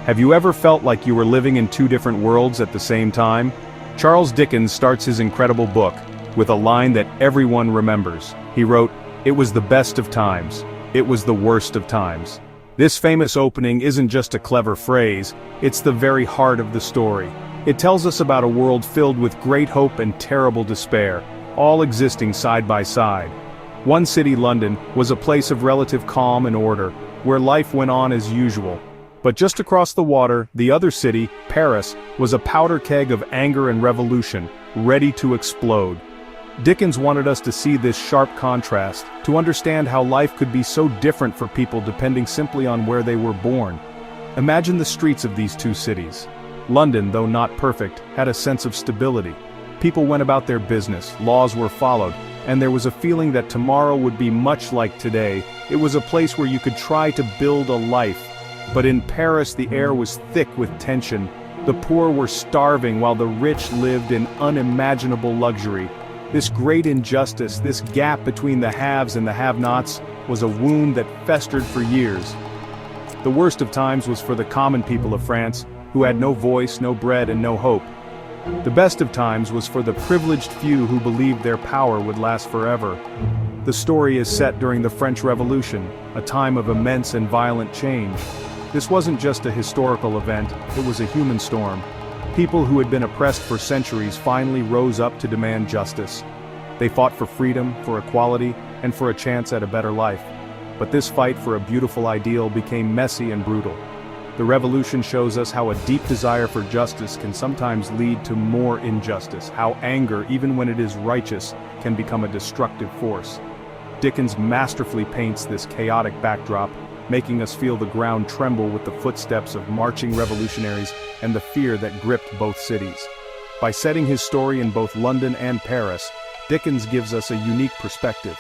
Have you ever felt like you were living in two different worlds at the same time? Charles Dickens starts his incredible book with a line that everyone remembers. He wrote, "It was the best of times. It was the worst of times." This famous opening isn't just a clever phrase, it's the very heart of the story. It tells us about a world filled with great hope and terrible despair, all existing side by side. One city, London, was a place of relative calm and order, where life went on as usual. But just across the water, the other city, Paris, was a powder keg of anger and revolution, ready to explode. Dickens wanted us to see this sharp contrast, to understand how life could be so different for people depending simply on where they were born. Imagine the streets of these two cities. London, though not perfect, had a sense of stability. People went about their business, laws were followed, and there was a feeling that tomorrow would be much like today. It was a place where you could try to build a life. But in Paris the air was thick with tension. The poor were starving while the rich lived in unimaginable luxury. This great injustice, this gap between the haves and the have-nots, was a wound that festered for years. The worst of times was for the common people of France, who had no voice, no bread, and no hope. The best of times was for the privileged few who believed their power would last forever. The story is set during the French Revolution, a time of immense and violent change. This wasn't just a historical event, it was a human storm. People who had been oppressed for centuries finally rose up to demand justice. They fought for freedom, for equality, and for a chance at a better life. But this fight for a beautiful ideal became messy and brutal. The revolution shows us how a deep desire for justice can sometimes lead to more injustice, how anger, even when it is righteous, can become a destructive force. Dickens masterfully paints this chaotic backdrop, making us feel the ground tremble with the footsteps of marching revolutionaries and the fear that gripped both cities. By setting his story in both London and Paris, Dickens gives us a unique perspective.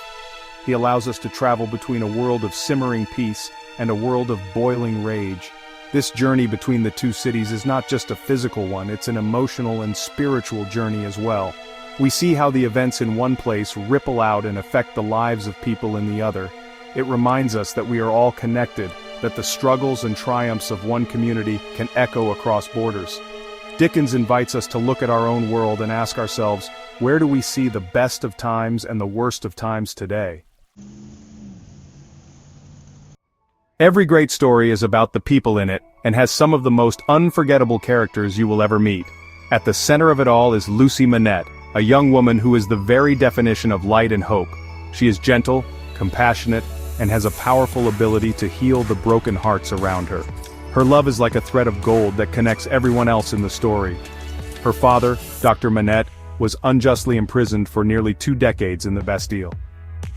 He allows us to travel between a world of simmering peace and a world of boiling rage. This journey between the two cities is not just a physical one, it's an emotional and spiritual journey as well. We see how the events in one place ripple out and affect the lives of people in the other. It reminds us that we are all connected, that the struggles and triumphs of one community can echo across borders. Dickens invites us to look at our own world and ask ourselves, where do we see the best of times and the worst of times today? Every great story is about the people in it, and has some of the most unforgettable characters you will ever meet. At the center of it all is Lucy Manette, a young woman who is the very definition of light and hope. She is gentle, compassionate, and has a powerful ability to heal the broken hearts around her. Her love is like a thread of gold that connects everyone else in the story. Her father, Dr. Manette, was unjustly imprisoned for nearly 2 decades in the Bastille.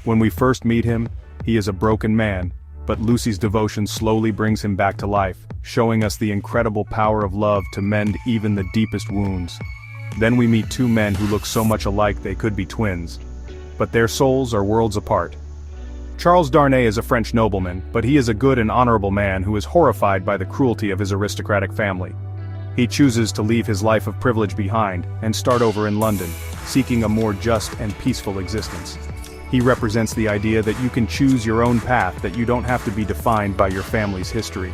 When we first meet him, he is a broken man, but Lucy's devotion slowly brings him back to life, showing us the incredible power of love to mend even the deepest wounds. Then we meet 2 men who look so much alike they could be twins, but their souls are worlds apart. Charles Darnay is a French nobleman, but he is a good and honorable man who is horrified by the cruelty of his aristocratic family. He chooses to leave his life of privilege behind and start over in London, seeking a more just and peaceful existence. He represents the idea that you can choose your own path, that you don't have to be defined by your family's history.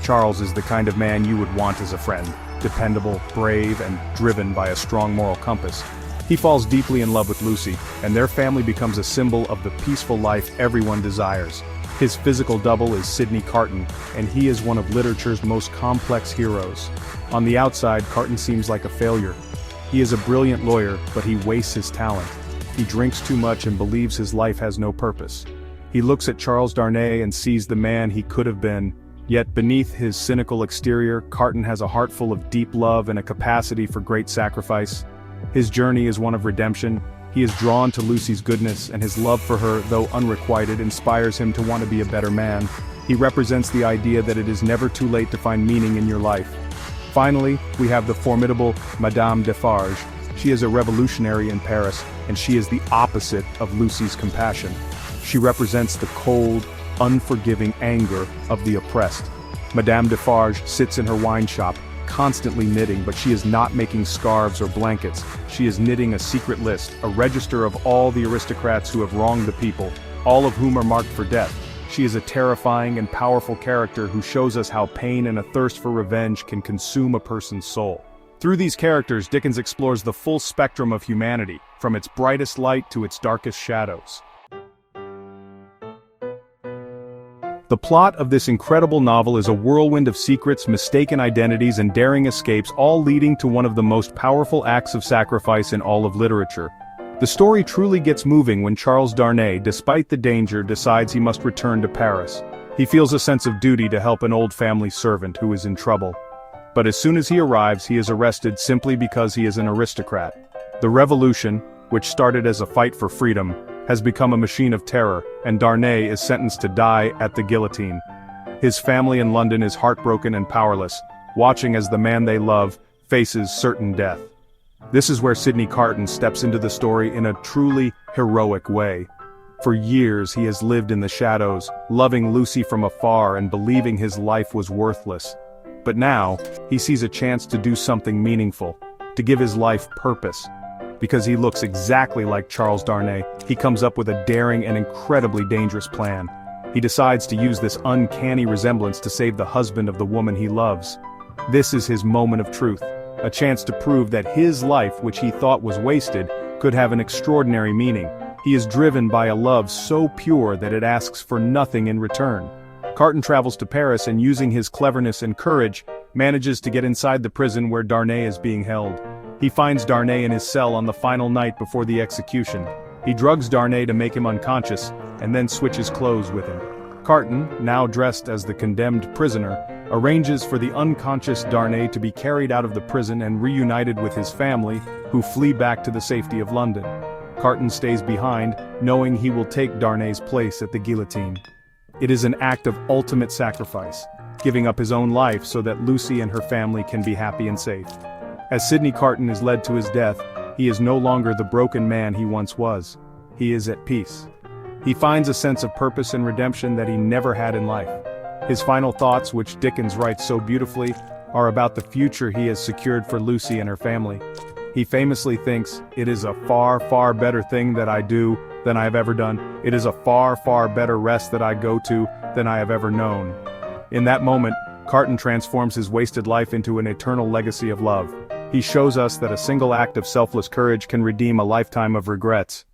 Charles is the kind of man you would want as a friend, dependable, brave, and driven by a strong moral compass. He falls deeply in love with Lucy, and their family becomes a symbol of the peaceful life everyone desires. His physical double is Sidney Carton, and he is one of literature's most complex heroes. On the outside, Carton seems like a failure. He is a brilliant lawyer, but he wastes his talent. He drinks too much and believes his life has no purpose. He looks at Charles Darnay and sees the man he could have been, yet beneath his cynical exterior, Carton has a heart full of deep love and a capacity for great sacrifice. His journey is one of redemption. He is drawn to Lucy's goodness, and his love for her, though unrequited, inspires him to want to be a better man. He represents the idea that it is never too late to find meaning in your life. Finally, we have the formidable Madame Defarge. She is a revolutionary in Paris, and she is the opposite of Lucy's compassion. She represents the cold, unforgiving anger of the oppressed. Madame Defarge sits in her wine shop, constantly knitting, but she is not making scarves or blankets. She is knitting a secret list, a register of all the aristocrats who have wronged the people, all of whom are marked for death. She is a terrifying and powerful character who shows us how pain and a thirst for revenge can consume a person's soul. Through these characters, Dickens explores the full spectrum of humanity, from its brightest light to its darkest shadows. The plot of this incredible novel is a whirlwind of secrets, mistaken identities, and daring escapes, all leading to one of the most powerful acts of sacrifice in all of literature. The story truly gets moving when Charles Darnay, despite the danger, decides he must return to Paris. He feels a sense of duty to help an old family servant who is in trouble. But as soon as he arrives, he is arrested simply because he is an aristocrat. The revolution, which started as a fight for freedom, has become a machine of terror, and Darnay is sentenced to die at the guillotine. His family in London is heartbroken and powerless, watching as the man they love faces certain death. This is where Sidney Carton steps into the story in a truly heroic way. For years he has lived in the shadows, loving Lucy from afar and believing his life was worthless. But now, he sees a chance to do something meaningful, to give his life purpose. Because he looks exactly like Charles Darnay, he comes up with a daring and incredibly dangerous plan. He decides to use this uncanny resemblance to save the husband of the woman he loves. This is his moment of truth, a chance to prove that his life, which he thought was wasted, could have an extraordinary meaning. He is driven by a love so pure that it asks for nothing in return. Carton travels to Paris and, using his cleverness and courage, manages to get inside the prison where Darnay is being held. He finds Darnay in his cell on the final night before the execution. He drugs Darnay to make him unconscious, and then switches clothes with him. Carton, now dressed as the condemned prisoner, arranges for the unconscious Darnay to be carried out of the prison and reunited with his family, who flee back to the safety of London. Carton stays behind, knowing he will take Darnay's place at the guillotine. It is an act of ultimate sacrifice, giving up his own life so that Lucy and her family can be happy and safe. As Sidney Carton is led to his death, he is no longer the broken man he once was. He is at peace. He finds a sense of purpose and redemption that he never had in life. His final thoughts, which Dickens writes so beautifully, are about the future he has secured for Lucy and her family. He famously thinks, "It is a far, far better thing that I do than I have ever done. It is a far, far better rest that I go to than I have ever known." In that moment, Carton transforms his wasted life into an eternal legacy of love. He shows us that a single act of selfless courage can redeem a lifetime of regrets.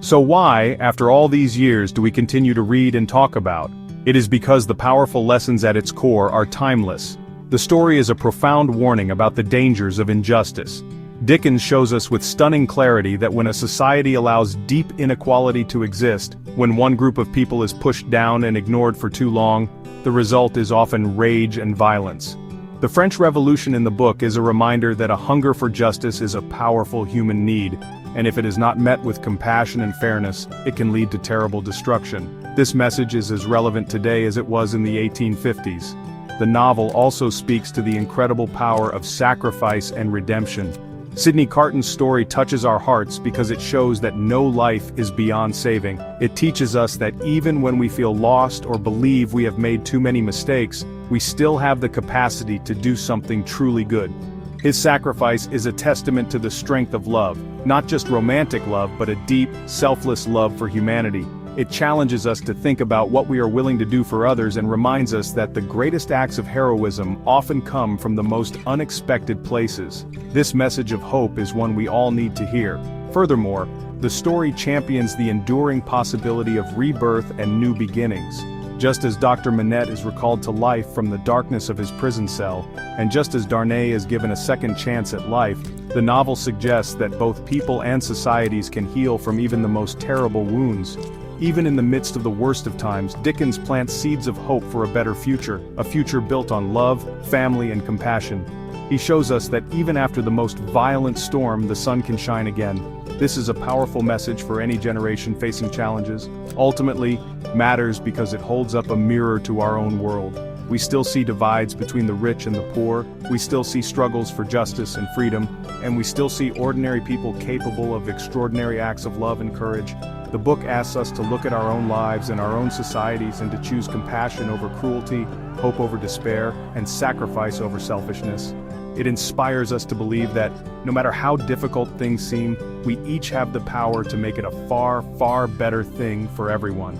So why, after all these years, do we continue to read and talk about? It is because the powerful lessons at its core are timeless. The story is a profound warning about the dangers of injustice. Dickens shows us with stunning clarity that when a society allows deep inequality to exist, when one group of people is pushed down and ignored for too long, the result is often rage and violence. The French Revolution in the book is a reminder that a hunger for justice is a powerful human need, and if it is not met with compassion and fairness, it can lead to terrible destruction. This message is as relevant today as it was in the 1850s. The novel also speaks to the incredible power of sacrifice and redemption. Sidney Carton's story touches our hearts because it shows that no life is beyond saving. It teaches us that even when we feel lost or believe we have made too many mistakes, we still have the capacity to do something truly good. His sacrifice is a testament to the strength of love, not just romantic love, but a deep, selfless love for humanity. It challenges us to think about what we are willing to do for others and reminds us that the greatest acts of heroism often come from the most unexpected places. This message of hope is one we all need to hear. Furthermore, the story champions the enduring possibility of rebirth and new beginnings. Just as Dr. Manette is recalled to life from the darkness of his prison cell, and just as Darnay is given a second chance at life, the novel suggests that both people and societies can heal from even the most terrible wounds. Even in the midst of the worst of times, Dickens plants seeds of hope for a better future, a future built on love, family, and compassion. He shows us that even after the most violent storm, the sun can shine again. This is a powerful message for any generation facing challenges. Ultimately, matters because it holds up a mirror to our own world. We still see divides between the rich and the poor, we still see struggles for justice and freedom, and we still see ordinary people capable of extraordinary acts of love and courage. The book asks us to look at our own lives and our own societies and to choose compassion over cruelty, hope over despair, and sacrifice over selfishness. It inspires us to believe that, no matter how difficult things seem, we each have the power to make it a far, far better thing for everyone.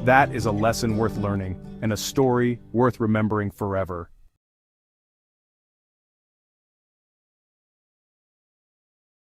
That is a lesson worth learning, and a story worth remembering forever.